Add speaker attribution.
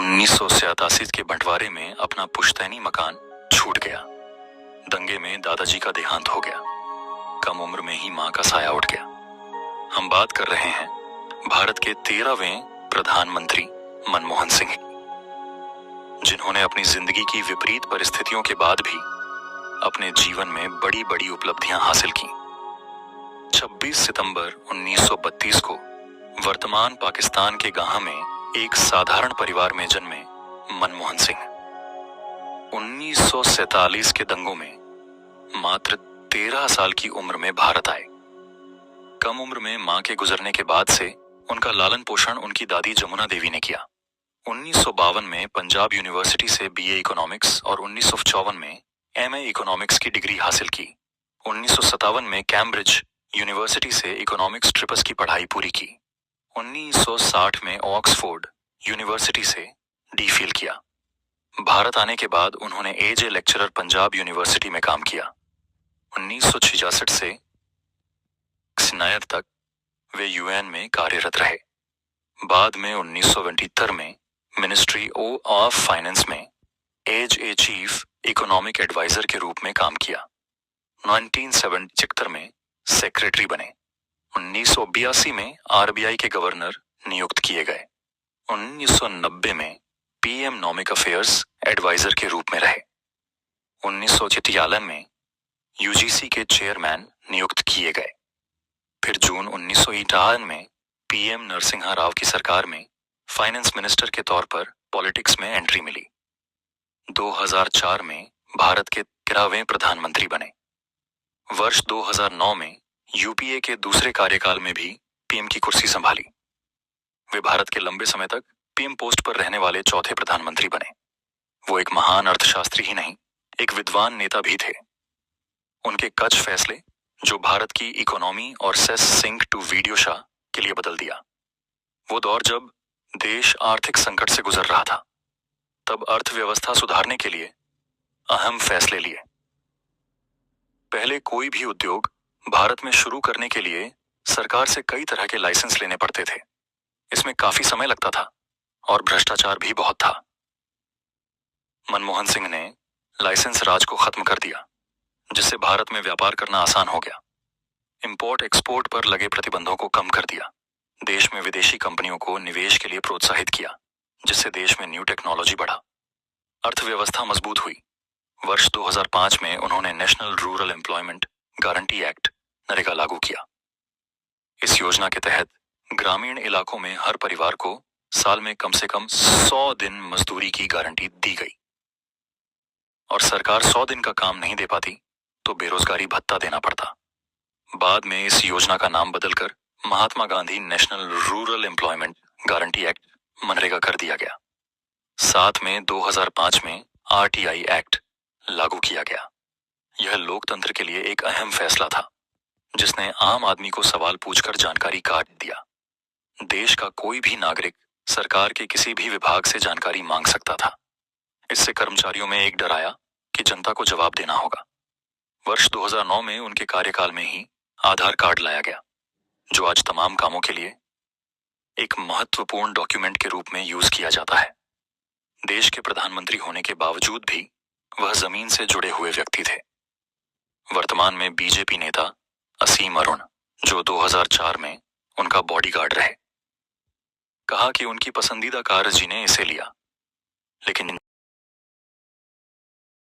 Speaker 1: 1987 के बंटवारे में अपना पुश्तैनी मकान छूट गया। दंगे में दादाजी का देहांत हो गया। कम उम्र में ही मां का साया उठ गया। हम बात कर रहे हैं भारत के 13वें प्रधानमंत्री मनमोहन सिंह, जिन्होंने अपनी जिंदगी की विपरीत परिस्थितियों के बाद भी अपने जीवन में बड़ी बड़ी उपलब्धियां हासिल की। 26 सितंबर 1932 को वर्तमान पाकिस्तान के गाह में एक साधारण परिवार में जन्मे मनमोहन सिंह 1947 के दंगों में मात्र 13 साल की उम्र में भारत आए। कम उम्र में मां के गुजरने के बाद से उनका लालन पोषण उनकी दादी जमुना देवी ने किया। 1952 में पंजाब यूनिवर्सिटी से बीए इकोनॉमिक्स और 1954 में एमए इकोनॉमिक्स की डिग्री हासिल की। 1957 में कैम्ब्रिज यूनिवर्सिटी से इकोनॉमिक्स ट्रिपस की पढ़ाई पूरी की। 1960 में ऑक्सफोर्ड यूनिवर्सिटी से डीफिल किया। भारत आने के बाद उन्होंने एजे लेक्चरर पंजाब यूनिवर्सिटी में काम किया। 1966 से स्नातक तक वे यूएन में कार्यरत रहे। बाद में 1972 में मिनिस्ट्री ऑफ फाइनेंस में as a chief economic adviser के रूप में काम किया। 1976 में सेक्रेटरी बने। 1982 में आरबीआई के गवर्नर नियुक्त किए गए। 1990 में पीएम इकोनॉमिक अफेयर्स एडवाइजर के रूप में रहे। 1996 में यूजीसी के चेयरमैन नियुक्त किए गए। फिर जून 1958 में पीएम नरसिम्हा राव की सरकार में फाइनेंस मिनिस्टर के तौर पर पॉलिटिक्स में एंट्री मिली। 2004 में भारत के 13वें प्रधानमंत्री बने। वर्ष 2009 में यूपीए के दूसरे कार्यकाल में भी पीएम की कुर्सी संभाली। वे भारत के लंबे समय तक पीएम पोस्ट पर रहने वाले चौथे प्रधानमंत्री बने। वो एक महान अर्थशास्त्री ही नहीं, एक विद्वान नेता भी थे। उनके कच फैसले, जो भारत की इकोनॉमी और सेस सिंक टू वीडियो शाह के लिए बदल दिया। वो दौर जब देश आर्थिक संकट से गुजर रहा था, तब अर्थव्यवस्था सुधारने के लिए अहम फैसले लिए। पहले कोई भी उद्योग भारत में शुरू करने के लिए सरकार से कई तरह के लाइसेंस लेने पड़ते थे। इसमें काफी समय लगता था और भ्रष्टाचार भी बहुत था। मनमोहन सिंह ने लाइसेंस राज को खत्म कर दिया, जिससे भारत में व्यापार करना आसान हो गया। इंपोर्ट एक्सपोर्ट पर लगे प्रतिबंधों को कम कर दिया। देश में विदेशी कंपनियों को निवेश के लिए प्रोत्साहित किया, जिससे देश में न्यू टेक्नोलॉजी बढ़ा। अर्थव्यवस्था मजबूत हुई। वर्ष 2005 में उन्होंने national rural employment guarantee act NREGA लागू किया। इस योजना के तहत ग्रामीण इलाकों में हर परिवार को साल में कम से कम 100 दिन मजदूरी की गारंटी दी गई, और सरकार 100 दिन का काम नहीं दे पाती तो बेरोजगारी भत्ता देना पड़ता। बाद में इस योजना का नाम बदलकर Mahatma Gandhi national rural employment guarantee act MNREGA कर दिया गया। साथ में 2005 में आरटीआई एक्ट लागू किया गया। यह लोकतंत्र के लिए एक अहम फैसला था, जिसने आम आदमी को सवाल पूछकर जानकारी काट दिया। देश का कोई भी नागरिक सरकार के किसी भी विभाग से जानकारी मांग सकता था। इससे कर्मचारियों में एक डर आया कि जनता को जवाब देना होगा। वर्ष 2009 में उनके कार्यकाल में ही आधार कार्ड लाया गया, जो आज तमाम कामों के लिए एक महत्वपूर्ण डॉक्यूमेंट के रूप में यूज किया जाता है। देश के प्रधानमंत्री होने के बावजूद भी वह जमीन से जुड़े हुए व्यक्ति थे। वर्तमान में बीजेपी नेता असीम अरुण, जो 2004 में उनका बॉडीगार्ड रहे, कहा कि उनकी पसंदीदा कार जी ने इसे लिया, लेकिन